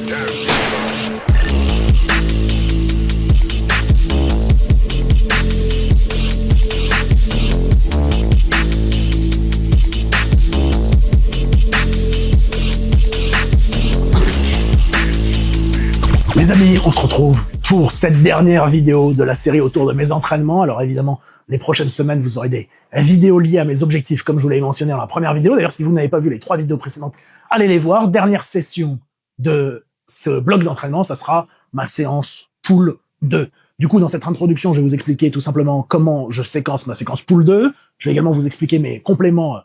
Les amis, on se retrouve pour cette dernière vidéo de la série autour de mes entraînements. Alors évidemment, les prochaines semaines, vous aurez des vidéos liées à mes objectifs, comme je vous l'avais mentionné dans la première vidéo. D'ailleurs, si vous n'avez pas vu les 3 vidéos précédentes, allez les voir. Dernière session de ce bloc d'entraînement, ça sera ma séance Pool 2. Du coup, dans cette introduction, je vais vous expliquer tout simplement comment je séquence ma séquence Pool 2. Je vais également vous expliquer mes compléments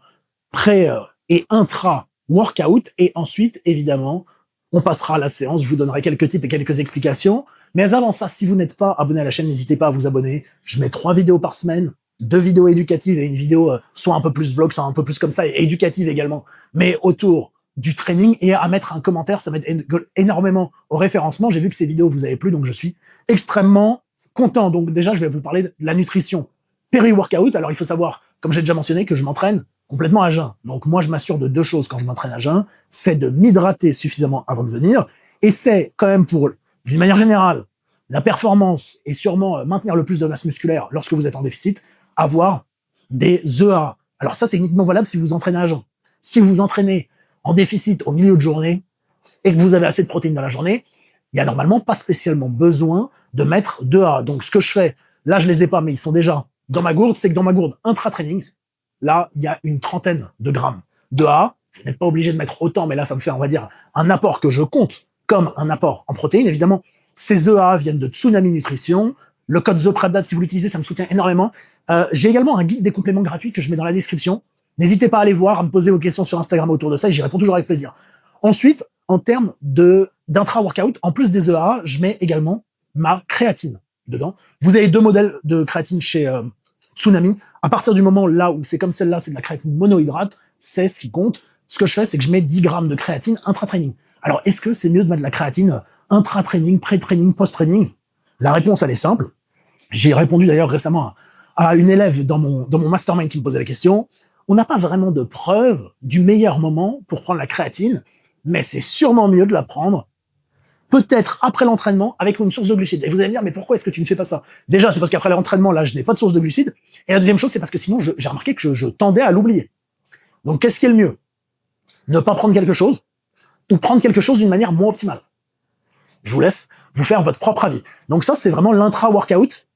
pré- et intra-workout. Et ensuite, évidemment, on passera à la séance, je vous donnerai quelques tips et quelques explications. Mais avant ça, si vous n'êtes pas abonné à la chaîne, n'hésitez pas à vous abonner. Je mets 3 vidéos par semaine, 2 vidéos éducatives et une vidéo soit un peu plus vlog, soit un peu plus comme ça, et éducative également, mais autour du training, et à mettre un commentaire, ça m'aide énormément au référencement. J'ai vu que ces vidéos vous avaient plu, donc je suis extrêmement content. Donc déjà, je vais vous parler de la nutrition péri-workout. Alors il faut savoir, comme j'ai déjà mentionné, que je m'entraîne complètement à jeun. Donc moi, je m'assure de 2 choses quand je m'entraîne à jeun, c'est de m'hydrater suffisamment avant de venir, et c'est quand même pour, d'une manière générale, la performance et sûrement maintenir le plus de masse musculaire lorsque vous êtes en déficit, avoir des EA. Alors ça, c'est uniquement valable si vous entraînez à jeun. Si vous vous entraînez en déficit au milieu de journée et que vous avez assez de protéines dans la journée, il y a normalement pas spécialement besoin de mettre d'EA. Donc ce que je fais, là je les ai pas, mais ils sont déjà dans ma gourde, c'est que dans ma gourde intra-training, là, il y a une trentaine de grammes d'EA. Vous n'êtes pas obligé de mettre autant, mais là, ça me fait, on va dire, un apport que je compte comme un apport en protéines. Évidemment, ces EA viennent de Tsunami Nutrition. Le code ThePrepDad, si vous l'utilisez, ça me soutient énormément. J'ai également un guide des compléments gratuits que je mets dans la description. N'hésitez pas à aller voir, à me poser vos questions sur Instagram autour de ça, et j'y réponds toujours avec plaisir. Ensuite, en termes d'intra-workout, en plus des EA, je mets également ma créatine dedans. Vous avez 2 modèles de créatine chez Tsunami. À partir du moment là où c'est comme celle-là, c'est de la créatine monohydrate, c'est ce qui compte. Ce que je fais, c'est que je mets 10 grammes de créatine intra-training. Alors, est-ce que c'est mieux de mettre de la créatine intra-training, pré-training, post-training? La réponse, elle est simple. J'ai répondu d'ailleurs récemment à une élève dans mon mastermind qui me posait la question. On n'a pas vraiment de preuve du meilleur moment pour prendre la créatine, mais c'est sûrement mieux de la prendre peut-être après l'entraînement avec une source de glucides. Et vous allez me dire, mais pourquoi est-ce que tu ne fais pas ça? Déjà, c'est parce qu'après l'entraînement, là, je n'ai pas de source de glucides. Et la deuxième chose, c'est parce que sinon, j'ai remarqué que je tendais à l'oublier. Donc, qu'est-ce qui est le mieux? Ne pas prendre quelque chose ou prendre quelque chose d'une manière moins optimale. Je vous laisse vous faire votre propre avis. Donc ça, c'est vraiment l'intra-workout.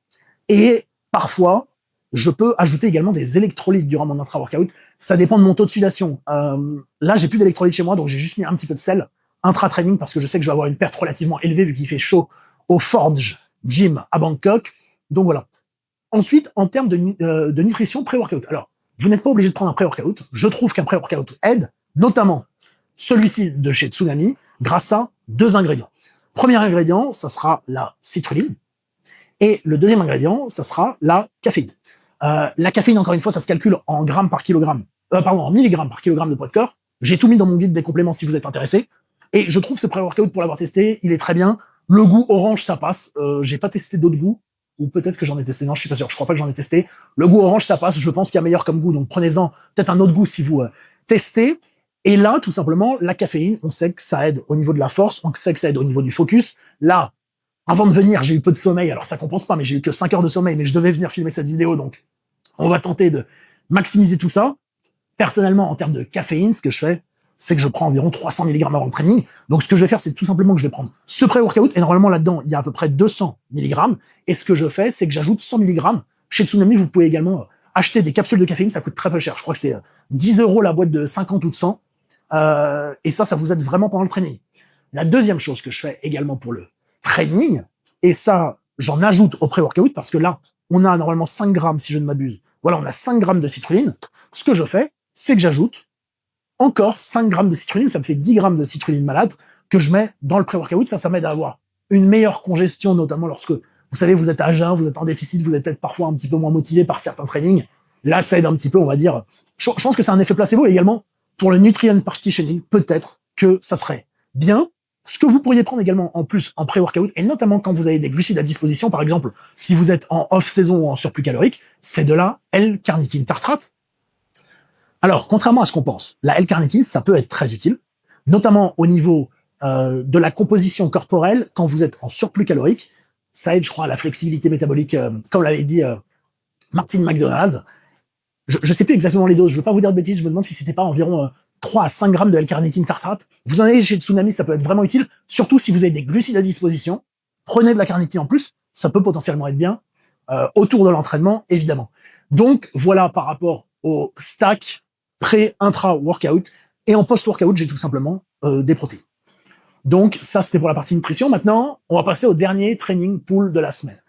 Et parfois, je peux ajouter également des électrolytes durant mon intra-workout. Ça dépend de mon taux de sudation. Là, j'ai plus d'électrolytes chez moi, donc j'ai juste mis un petit peu de sel intra-training parce que je sais que je vais avoir une perte relativement élevée vu qu'il fait chaud au Forge Gym à Bangkok. Donc voilà. Ensuite, en termes de nutrition pré-workout. Alors, vous n'êtes pas obligé de prendre un pré-workout. Je trouve qu'un pré-workout aide, notamment celui-ci de chez Tsunami, grâce à 2 ingrédients. Premier ingrédient, ça sera la citrulline. Et le deuxième ingrédient, ça sera la caféine. La caféine, encore une fois, ça se calcule en grammes par kilogramme. En milligrammes par kilogramme de poids de corps. J'ai tout mis dans mon guide des compléments si vous êtes intéressé. Et je trouve ce pré-workout, pour l'avoir testé, il est très bien. Le goût orange, ça passe. J'ai pas testé d'autres goûts. Ou peut-être que j'en ai testé. Non, je suis pas sûr. Je crois pas que j'en ai testé. Le goût orange, ça passe. Je pense qu'il y a meilleur comme goût. Donc prenez-en peut-être un autre goût si vous testez. Et là, tout simplement, la caféine, on sait que ça aide au niveau de la force. On sait que ça aide au niveau du focus. Là, avant de venir, j'ai eu peu de sommeil. Alors ça compense pas, mais j'ai eu que 5 heures de sommeil. Mais je devais venir filmer cette vidéo. Donc on va tenter de maximiser tout ça. Personnellement, en termes de caféine, ce que je fais, c'est que je prends environ 300 mg avant le training. Donc, ce que je vais faire, c'est tout simplement que je vais prendre ce pré-workout. Et normalement, là-dedans, il y a à peu près 200 mg. Et ce que je fais, c'est que j'ajoute 100 mg. Chez Tsunami, vous pouvez également acheter des capsules de caféine. Ça coûte très peu cher. Je crois que c'est 10 € la boîte de 50 ou de 100. Et ça vous aide vraiment pendant le training. La deuxième chose que je fais également pour le training, et ça, j'en ajoute au pré-workout parce que là, on a normalement 5 grammes, si je ne m'abuse. Voilà, on a 5 grammes de citrulline. Ce que je fais, c'est que j'ajoute encore 5 grammes de citrulline, ça me fait 10 grammes de citrulline malade que je mets dans le pré-workout. Ça m'aide à avoir une meilleure congestion, notamment lorsque, vous savez, vous êtes à jeun, vous êtes en déficit, vous êtes peut-être parfois un petit peu moins motivé par certains trainings. Là, ça aide un petit peu, on va dire. Je pense que c'est un effet placebo. Et également, pour le nutrient partitioning, peut-être que ça serait bien. Ce que vous pourriez prendre également en plus en pré-workout, et notamment quand vous avez des glucides à disposition, par exemple, si vous êtes en off-saison ou en surplus calorique, c'est de la L-carnitine tartrate. Alors, contrairement à ce qu'on pense, la L-carnitine, ça peut être très utile, notamment au niveau de la composition corporelle quand vous êtes en surplus calorique. Ça aide, je crois, à la flexibilité métabolique, comme l'avait dit Martin McDonald. Je sais plus exactement les doses, je veux pas vous dire de bêtises, je me demande si c'était pas environ 3 à 5 grammes de L-carnitine tartrate. Vous en avez chez Tsunami, ça peut être vraiment utile, surtout si vous avez des glucides à disposition. Prenez de la carnitine en plus, ça peut potentiellement être bien, autour de l'entraînement, évidemment. Donc, voilà par rapport au stack pré-intra-workout, et en post-workout, j'ai tout simplement des protéines. Donc, ça, c'était pour la partie nutrition. Maintenant, on va passer au dernier training pool de la semaine.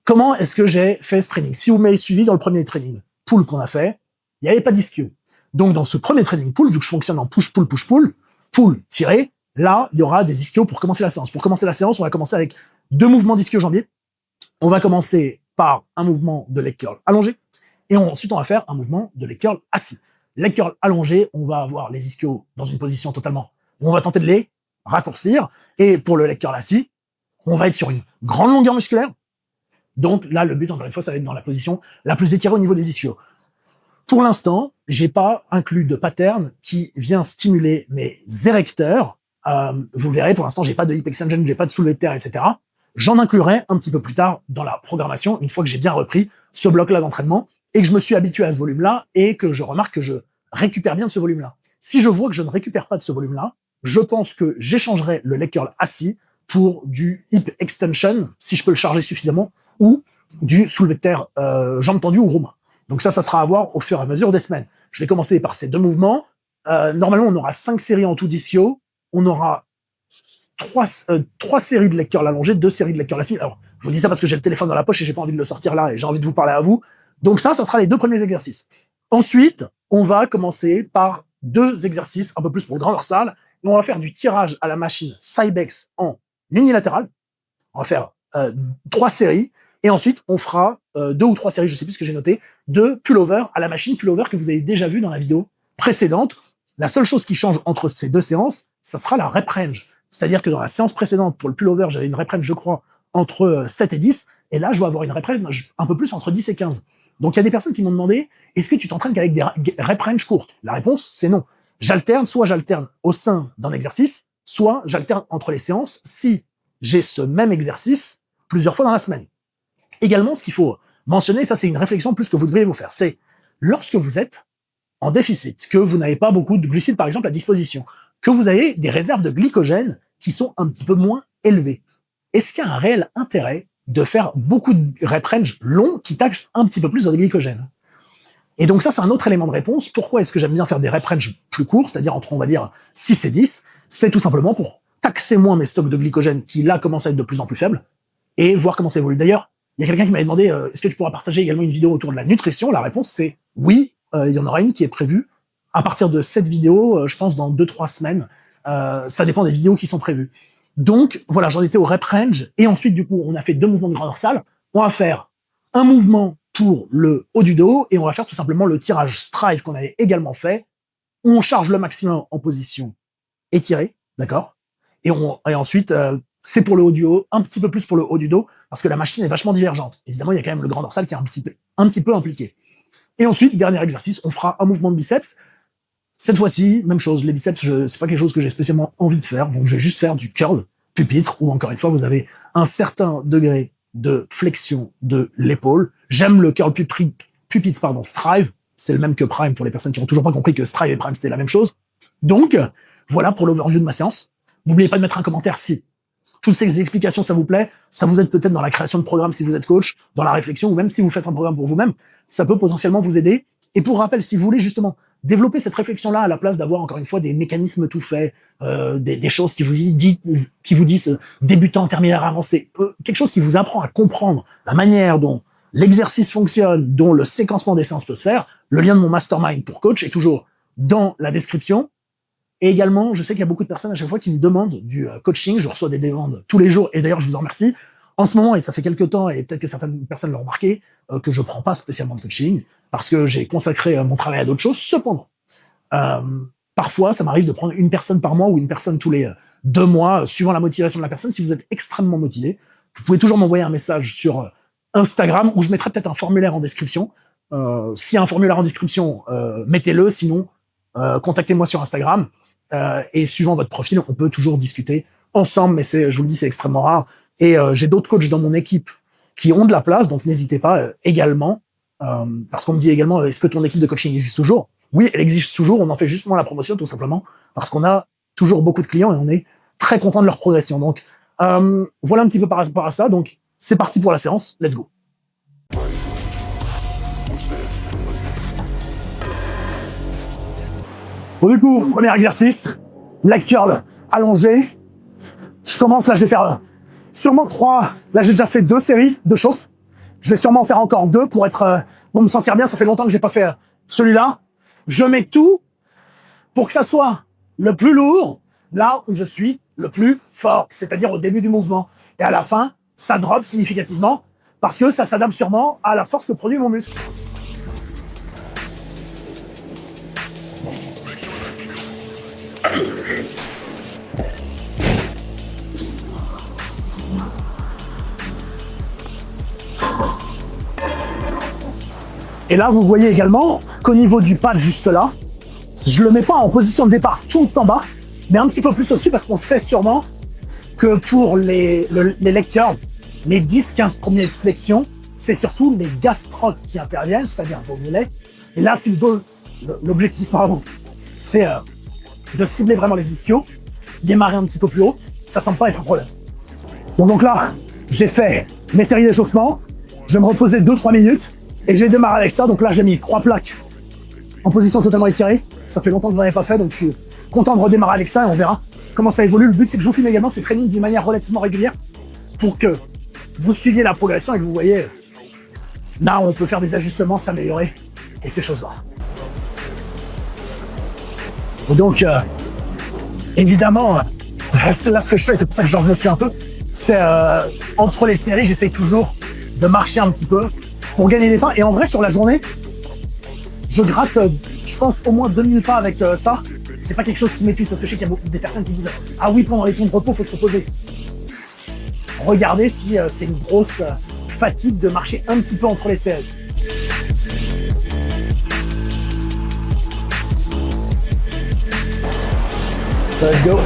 Comment est-ce que j'ai fait ce training? Si vous m'avez suivi dans le premier training pool qu'on a fait, il n'y avait pas d'ischio. Donc, dans ce premier training pool, vu que je fonctionne en push-pull, push-pull, pull tiré, là, il y aura des ischios pour commencer la séance. Pour commencer la séance, on va commencer avec 2 mouvements d'ischio-jambier. On va commencer par un mouvement de leg curl allongé, et ensuite, on va faire un mouvement de leg curl assis. Leg curl allongé, on va avoir les ischios dans une position totalement où on va tenter de les raccourcir, et pour le leg curl assis, on va être sur une grande longueur musculaire. Donc là, le but, encore une fois, ça va être dans la position la plus étirée au niveau des ischios. Pour l'instant, j'ai pas inclus de pattern qui vient stimuler mes érecteurs. Vous le verrez, pour l'instant, j'ai pas de hip extension, j'ai pas de soulevé de terre, etc. J'en inclurai un petit peu plus tard dans la programmation, une fois que j'ai bien repris ce bloc-là d'entraînement et que je me suis habitué à ce volume-là et que je remarque que je récupère bien de ce volume-là. Si je vois que je ne récupère pas de ce volume-là, je pense que j'échangerai le leg curl assis pour du hip extension, si je peux le charger suffisamment, ou du soulevé de terre jambes tendues ou gros mains. Donc ça sera à voir au fur et à mesure des semaines. Je vais commencer par ces 2 mouvements. Normalement, on aura 5 séries en tout d'ischio. On aura 3 séries de leg curl allongé, 2 séries de leg curl assis. Alors, je vous dis ça parce que j'ai le téléphone dans la poche et j'ai pas envie de le sortir là et j'ai envie de vous parler à vous. Donc ça sera les 2 premiers exercices. Ensuite, on va commencer par 2 exercices un peu plus pour le grand dorsal. Et on va faire du tirage à la machine Cybex en unilatéral. On va faire 3 séries. Et ensuite, on fera 2 ou 3 séries, je sais plus ce que j'ai noté, de pullover à la machine pullover que vous avez déjà vu dans la vidéo précédente. La seule chose qui change entre ces 2 séances, ça sera la rep range. C'est-à-dire que dans la séance précédente, pour le pullover, j'avais une rep range, je crois, entre 7 et 10. Et là, je vais avoir une rep range un peu plus entre 10 et 15. Donc, il y a des personnes qui m'ont demandé, est-ce que tu t'entraînes qu'avec des rep range courtes? La réponse, c'est non. Soit j'alterne au sein d'un exercice, soit j'alterne entre les séances si j'ai ce même exercice plusieurs fois dans la semaine. Également, ce qu'il faut mentionner, ça c'est une réflexion plus que vous devriez vous faire, c'est lorsque vous êtes en déficit, que vous n'avez pas beaucoup de glucides par exemple à disposition, que vous avez des réserves de glycogène qui sont un petit peu moins élevées. Est-ce qu'il y a un réel intérêt de faire beaucoup de rep range longs qui taxent un petit peu plus votre glycogène? Et donc ça, c'est un autre élément de réponse. Pourquoi est-ce que j'aime bien faire des rep range plus courts, c'est-à-dire entre, on va dire, 6 et 10? C'est tout simplement pour taxer moins mes stocks de glycogène qui, là, commencent à être de plus en plus faibles et voir comment ça évolue. D'ailleurs, il y a quelqu'un qui m'avait demandé est-ce que tu pourras partager également une vidéo autour de la nutrition? La réponse, c'est oui. Il y en aura une qui est prévue à partir de cette vidéo, je pense, dans 2-3 semaines. Ça dépend des vidéos qui sont prévues. Donc, voilà, j'en étais au rep range. Et ensuite, du coup, on a fait 2 mouvements de grand dorsal. On va faire un mouvement pour le haut du dos et on va faire tout simplement le tirage strive qu'on avait également fait. On charge le maximum en position étirée, d'accord? Et ensuite, c'est pour le haut du dos, un petit peu plus pour le haut du dos, parce que la machine est vachement divergente. Évidemment, il y a quand même le grand dorsal qui est un petit peu impliqué. Et ensuite, dernier exercice, on fera un mouvement de biceps. Cette fois-ci, même chose, les biceps, c'est pas quelque chose que j'ai spécialement envie de faire, donc je vais juste faire du curl pupitre, où encore une fois, vous avez un certain degré de flexion de l'épaule. J'aime le curl pupitre, strive, c'est le même que prime pour les personnes qui n'ont toujours pas compris que strive et prime c'était la même chose. Donc, voilà pour l'overview de ma séance. N'oubliez pas de mettre un commentaire si toutes ces explications, ça vous plaît, ça vous aide peut-être dans la création de programmes si vous êtes coach, dans la réflexion, ou même si vous faites un programme pour vous-même, ça peut potentiellement vous aider. Et pour rappel, si vous voulez justement développer cette réflexion-là à la place d'avoir encore une fois des mécanismes tout faits, des choses qui vous disent débutant, intermédiaire, avancé, quelque chose qui vous apprend à comprendre la manière dont l'exercice fonctionne, dont le séquencement des séances peut se faire, le lien de mon mastermind pour coach est toujours dans la description. Et également, je sais qu'il y a beaucoup de personnes à chaque fois qui me demandent du coaching. Je reçois des demandes tous les jours et d'ailleurs, je vous en remercie. En ce moment, et ça fait quelques temps, et peut-être que certaines personnes l'ont remarqué, que je prends pas spécialement de coaching parce que j'ai consacré mon travail à d'autres choses. Cependant, parfois, ça m'arrive de prendre une personne par mois ou une personne tous les 2 mois, suivant la motivation de la personne. Si vous êtes extrêmement motivé, vous pouvez toujours m'envoyer un message sur Instagram où je mettrai peut-être un formulaire en description. S'il y a un formulaire en description, mettez-le. Sinon, contactez-moi sur Instagram et suivant votre profil, on peut toujours discuter ensemble, mais je vous le dis, c'est extrêmement rare. Et j'ai d'autres coachs dans mon équipe qui ont de la place, donc n'hésitez pas également, parce qu'on me dit également, est-ce que ton équipe de coaching existe toujours? Oui, elle existe toujours, on en fait juste moins la promotion, tout simplement, parce qu'on a toujours beaucoup de clients et on est très content de leur progression. Donc, voilà un petit peu par rapport à ça. Donc, c'est parti pour la séance. Let's go. Bon, du coup, premier exercice, leg curl allongé. Je commence, là, je vais faire sûrement 3. Là, j'ai déjà fait 2 séries de chauffe. Je vais sûrement en faire encore 2 pour me sentir bien. Ça fait longtemps que j'ai pas fait celui-là. Je mets tout pour que ça soit le plus lourd là où je suis le plus fort, c'est-à-dire au début du mouvement. Et à la fin, ça drop significativement parce que ça s'adapte sûrement à la force que produit mon muscle. Et là, vous voyez également qu'au niveau du pad juste là, je le mets pas en position de départ tout en bas, mais un petit peu plus au-dessus parce qu'on sait sûrement que pour les leg curls, les 10-15 premières flexions, c'est surtout les gastrocs qui interviennent, c'est-à-dire vos mollets. Et là, c'est l'objectif, c'est de cibler vraiment les ischios, démarrer un petit peu plus haut, ça semble pas être un problème. Bon, donc là, j'ai fait mes séries d'échauffement, je vais me reposer 2-3 minutes et je vais démarrer avec ça. Donc là, j'ai mis 3 plaques en position totalement étirée. Ça fait longtemps que je n'en ai pas fait, donc je suis content de redémarrer avec ça et on verra comment ça évolue. Le but, c'est que je vous filme également ces trainings d'une manière relativement régulière pour que vous suiviez la progression et que vous voyez là, on peut faire des ajustements, s'améliorer et ces choses-là. Donc, évidemment, là, ce que je fais, c'est pour ça que je me suis un peu, c'est entre les séries, j'essaye toujours de marcher un petit peu pour gagner des pas. Et en vrai, sur la journée, je gratte, je pense, au moins 2000 pas avec ça. C'est pas quelque chose qui m'épuise parce que je sais qu'il y a beaucoup des personnes qui disent « Ah oui, pendant les temps de repos, il faut se reposer. » Regardez si c'est une grosse fatigue de marcher un petit peu entre les séries. Let's go.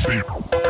People.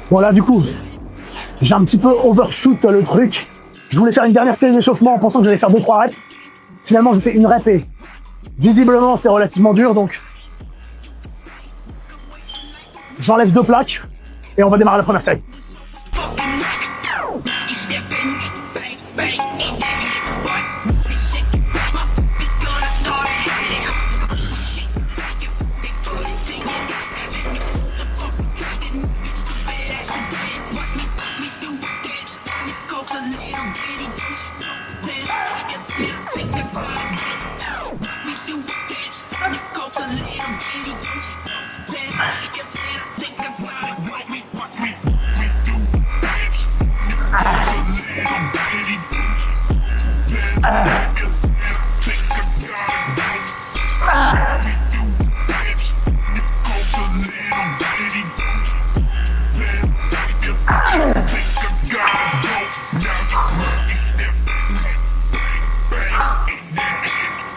Bon là du coup, j'ai un petit peu overshoot le truc. Je voulais faire une dernière série d'échauffement en pensant que j'allais faire 2-3 reps. Finalement, je fais une rep et visiblement c'est relativement dur, donc j'enlève 2 plaques et on va démarrer la première série.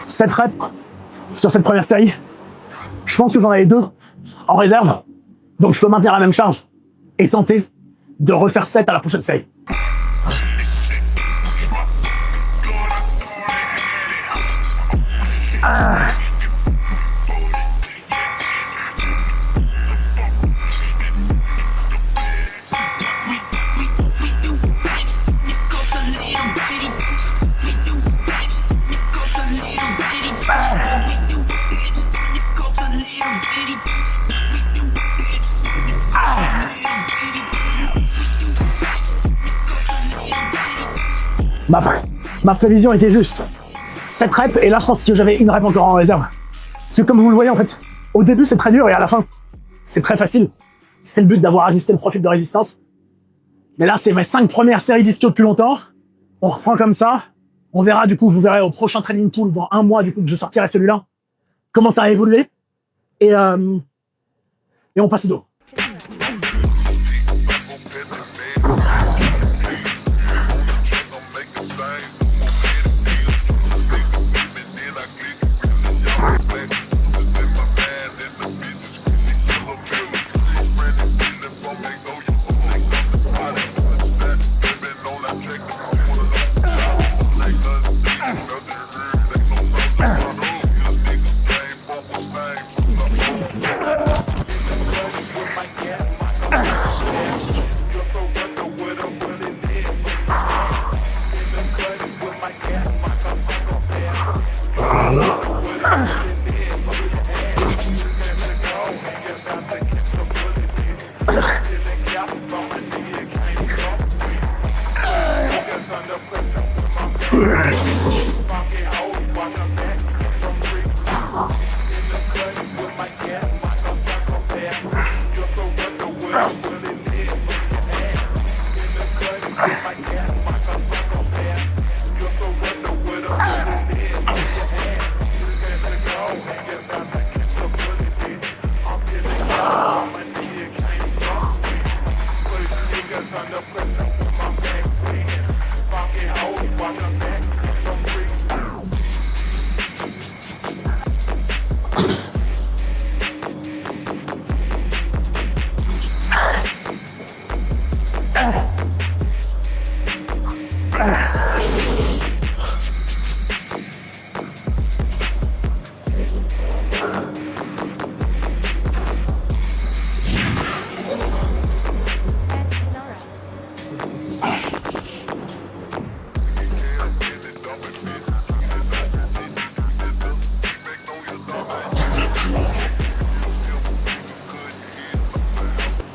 Cette rep sur cette première série, je pense que j'en avais 2 en réserve, donc je peux maintenir la même charge et tenter de refaire 7 à la prochaine série. Ma prévision était juste. 7 reps, et là je pense que j'avais une rep encore en réserve. Parce que comme vous le voyez en fait, au début c'est très dur et à la fin c'est très facile. C'est le but d'avoir ajusté le profil de résistance. Mais là c'est mes 5 premières séries d'ischio depuis longtemps. On reprend comme ça. On verra du coup, vous verrez au prochain training pool dans 1 mois du coup que je sortirai celui-là. Comment ça a évolué. Et on passe au dos.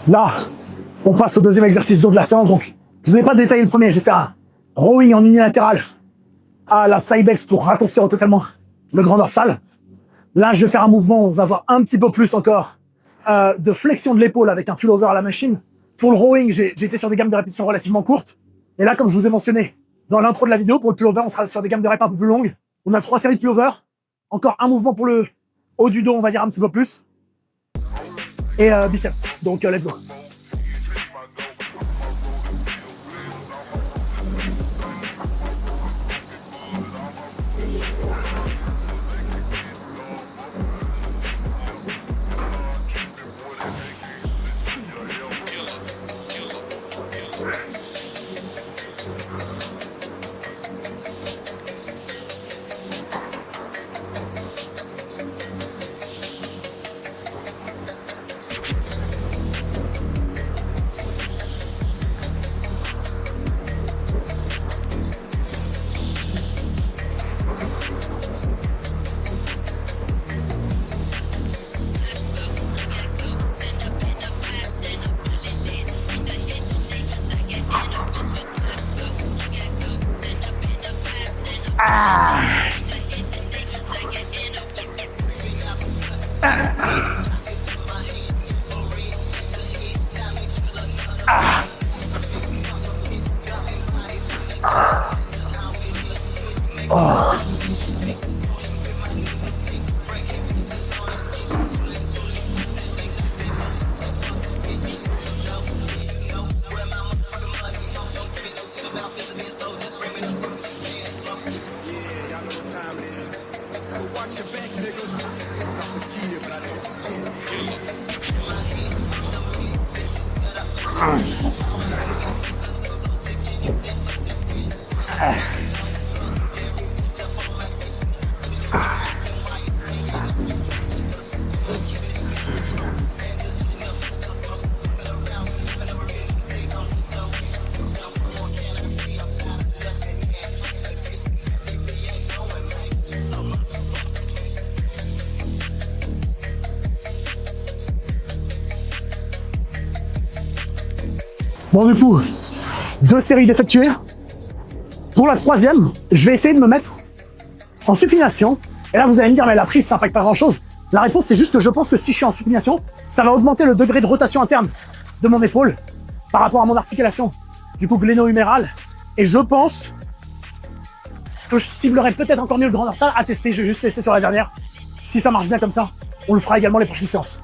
Là, on passe au deuxième exercice d'eau de la séance. Donc, je ne vais pas détailler le premier. Je vais faire un rowing en unilatéral à la Cybex pour raccourcir totalement le grand dorsal. Là, je vais faire un mouvement où on va avoir un petit peu plus encore de flexion de l'épaule avec un pullover à la machine. Pour le rowing, j'ai été sur des gammes de répétitions relativement courtes. Et là, comme je vous ai mentionné dans l'intro de la vidéo, pour le pullover, on sera sur des gammes de répétitions un peu plus longues. On a 3 séries de pullover. Encore un mouvement pour le haut du dos, on va dire un petit peu plus. Et biceps. Donc, let's go. Bon, du coup, 2 séries d'effectuer. Pour la 3e, je vais essayer de me mettre en supination. Et là, vous allez me dire, mais la prise, ça n'impacte pas grand-chose. La réponse, c'est juste que je pense que si je suis en supination, ça va augmenter le degré de rotation interne de mon épaule par rapport à mon articulation, du coup, gléno-humérale. Et je pense que je ciblerai peut-être encore mieux le grand dorsal à tester. Je vais juste tester sur la dernière. Si ça marche bien comme ça, on le fera également les prochaines séances.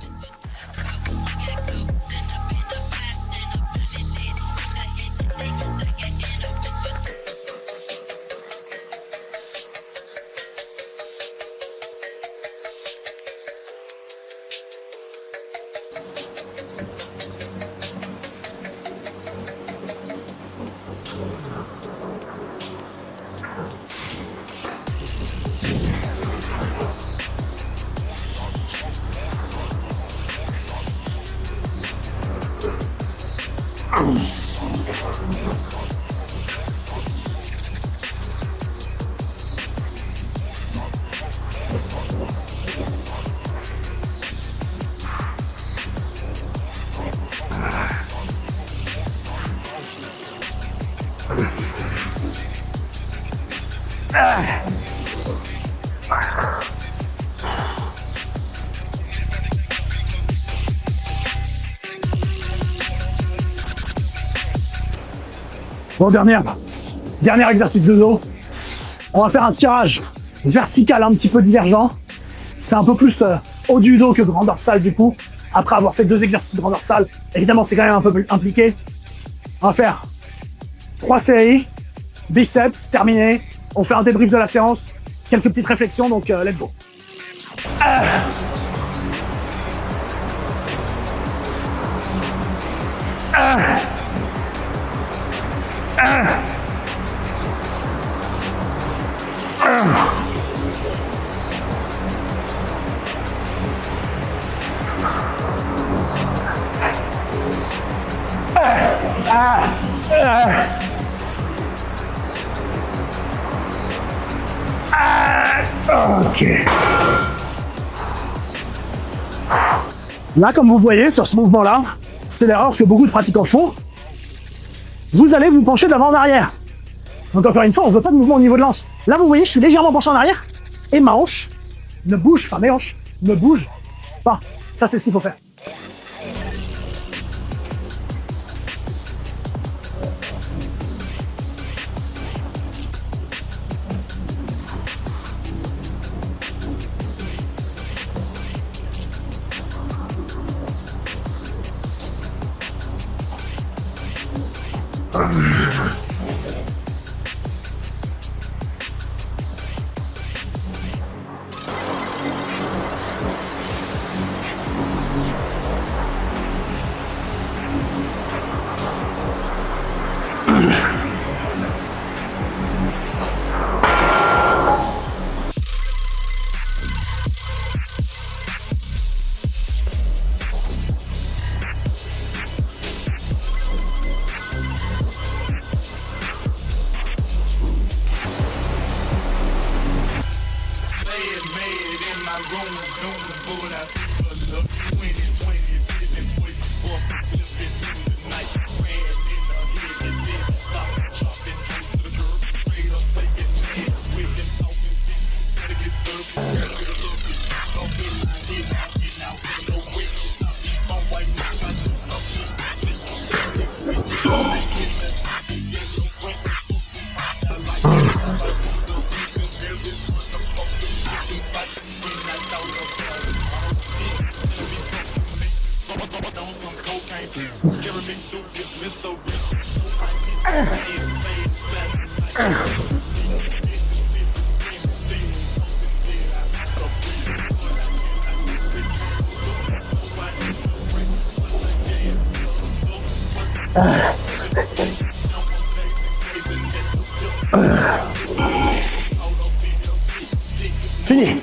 Bon, dernier exercice de dos. On va faire un tirage vertical un petit peu divergent. C'est un peu plus haut du dos que grand dorsal du coup. Après avoir fait 2 exercices de grand dorsal, évidemment c'est quand même un peu plus impliqué. On va faire 3 séries, biceps, terminé. On fait un débrief de la séance, quelques petites réflexions, donc let's go. Ok. Là, comme vous voyez, sur ce mouvement-là, c'est l'erreur que beaucoup de pratiquants font. Vous allez vous pencher d'avant en arrière. Donc encore une fois, on ne veut pas de mouvement au niveau de l'anse. Là, vous voyez, je suis légèrement penché en arrière et ma hanche ne bouge, enfin mes hanches ne bougent pas. Ça, c'est ce qu'il faut faire. Fini.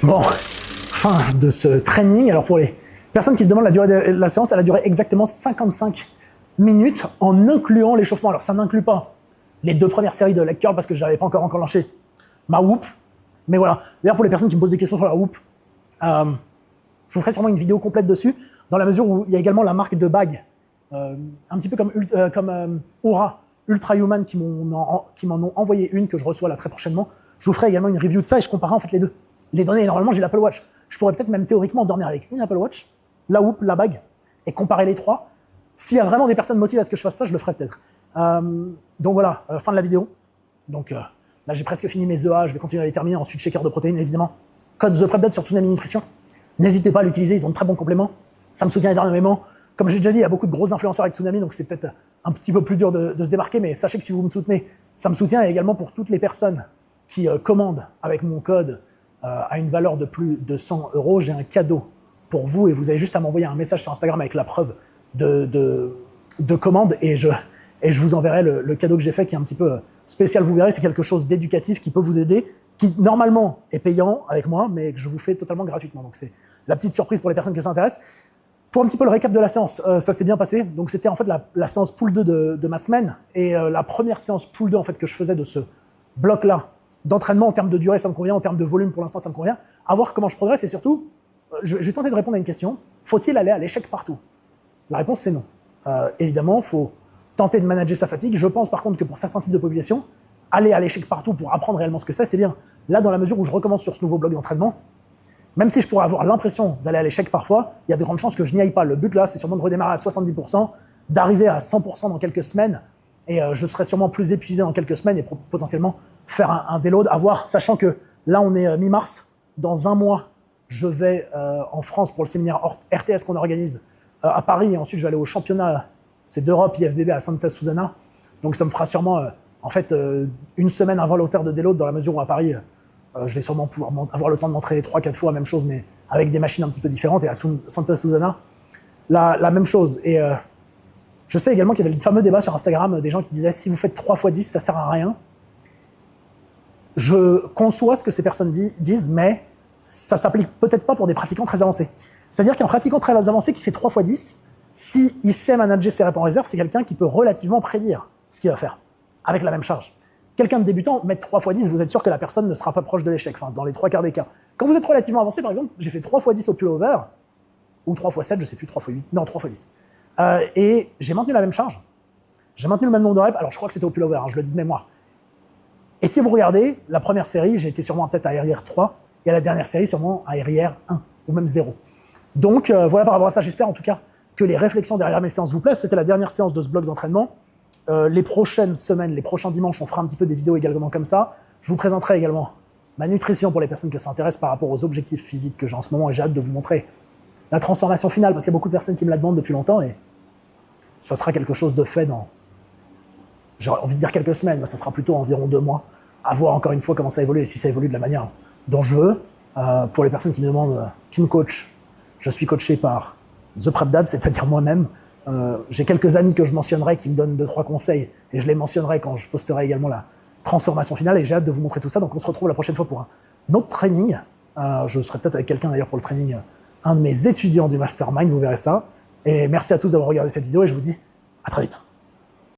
Bon, fin de ce training. Alors pour les personnes qui se demandent la durée de la séance, elle a duré exactement 55 minutes en incluant l'échauffement. Alors ça n'inclut pas les 2 premières séries de leg curl parce que je n'avais pas encore enclenché ma whoop. Mais voilà. D'ailleurs pour les personnes qui me posent des questions sur la whoop, je vous ferai sûrement une vidéo complète dessus, dans la mesure où il y a également la marque de bague, un petit peu comme Oura, Ultra Human, qui m'en ont envoyé une que je reçois là très prochainement. Je vous ferai également une review de ça et je comparerai en fait les deux. Les données, normalement j'ai l'Apple Watch. Je pourrais peut-être même théoriquement dormir avec une Apple Watch, la whoop, la bague, et comparer les 3. S'il y a vraiment des personnes motivées à ce que je fasse ça, je le ferai peut-être. Donc voilà, fin de la vidéo. Donc là j'ai presque fini mes EA, je vais continuer à les terminer. Ensuite shaker de protéines évidemment. Code ThePrepDad sur Tsunami Nutrition. N'hésitez pas à l'utiliser, ils ont de très bons compléments. Ça me soutient énormément. Comme j'ai déjà dit, il y a beaucoup de gros influenceurs avec Tsunami, donc c'est peut-être un petit peu plus dur de se démarquer, mais sachez que si vous me soutenez, ça me soutient, et également pour toutes les personnes qui commandent avec mon code à une valeur de plus de 100 €, j'ai un cadeau pour vous, et vous avez juste à m'envoyer un message sur Instagram avec la preuve de commande, et je vous enverrai le cadeau que j'ai fait, qui est un petit peu spécial. Vous verrez, c'est quelque chose d'éducatif qui peut vous aider, qui normalement est payant avec moi, mais que je vous fais totalement gratuitement. Donc c'est la petite surprise pour les personnes qui s'intéressent. Pour un petit peu le récap de la séance, ça s'est bien passé. Donc c'était en fait la séance pool 2 de ma semaine, et la première séance pool 2 en fait que je faisais de ce bloc-là d'entraînement. En termes de durée, ça me convient. En termes de volume, pour l'instant, ça me convient. À voir comment je progresse, et surtout, je vais tenter de répondre à une question. Faut-il aller à l'échec partout? La réponse, c'est non. Évidemment, il faut tenter de manager sa fatigue. Je pense par contre que pour certains types de populations, aller à l'échec partout pour apprendre réellement ce que c'est bien. Là, dans la mesure où je recommence sur ce nouveau bloc d'entraînement, même si je pourrais avoir l'impression d'aller à l'échec parfois, il y a de grandes chances que je n'y aille pas. Le but là, c'est sûrement de redémarrer à 70%, d'arriver à 100% dans quelques semaines, et je serai sûrement plus épuisé dans quelques semaines et potentiellement faire un déload, à voir, sachant que là on est mi-mars, dans un mois, je vais en France pour le séminaire RTS qu'on organise à Paris, et ensuite je vais aller au championnat, c'est d'Europe IFBB à Santa Susana, donc ça me fera sûrement une semaine involontaire de déload, dans la mesure où à Paris, je vais sûrement pouvoir avoir le temps de m'entraîner 3-4 fois, même chose, mais avec des machines un petit peu différentes, et à Santa Susana, la même chose. Et je sais également qu'il y avait le fameux débat sur Instagram, des gens qui disaient « si vous faites 3 x 10, ça sert à rien ». Je conçois ce que ces personnes disent, mais ça s'applique peut-être pas pour des pratiquants très avancés. C'est-à-dire qu'un pratiquant très avancé qui fait 3 x 10, s'il sait manager ses reps en réserve, c'est quelqu'un qui peut relativement prédire ce qu'il va faire, avec la même charge. Quelqu'un de débutant, mettre 3 x 10, vous êtes sûr que la personne ne sera pas proche de l'échec, enfin, dans les 3 quarts des cas. Quand vous êtes relativement avancé, par exemple, j'ai fait 3 x 10 au pull-over, ou 3x7, je sais plus, 3x8, non, 3x10. Et j'ai maintenu la même charge, j'ai maintenu le même nombre de reps, alors je crois que c'était au pullover, hein, je le dis de mémoire. Et si vous regardez, la première série, j'ai été sûrement peut-être à RIR 3, et à la dernière série, sûrement à RIR 1, ou même 0. Donc voilà par rapport à ça, j'espère en tout cas que les réflexions derrière mes séances vous plaisent. C'était la dernière séance de ce bloc d'entraînement. Les prochaines semaines, les prochains dimanches, on fera un petit peu des vidéos également comme ça. Je vous présenterai également ma nutrition pour les personnes que ça intéresse par rapport aux objectifs physiques que j'ai en ce moment, et j'ai hâte de vous montrer la transformation finale, parce qu'il y a beaucoup de personnes qui me la demandent depuis longtemps, et ça sera quelque chose de fait dans, j'aurais envie de dire quelques semaines, mais ça sera plutôt environ 2 mois, à voir encore une fois comment ça évolue, et si ça évolue de la manière dont je veux. Pour les personnes qui me demandent qui me coach, je suis coaché par The Prep Dad, c'est-à-dire moi-même. J'ai quelques amis que je mentionnerai qui me donnent 2-3 conseils, et je les mentionnerai quand je posterai également la transformation finale, et j'ai hâte de vous montrer tout ça. Donc on se retrouve la prochaine fois pour un autre training. Je serai peut-être avec quelqu'un d'ailleurs pour le training, un de mes étudiants du Mastermind, vous verrez ça. Et merci à tous d'avoir regardé cette vidéo, et je vous dis à très vite.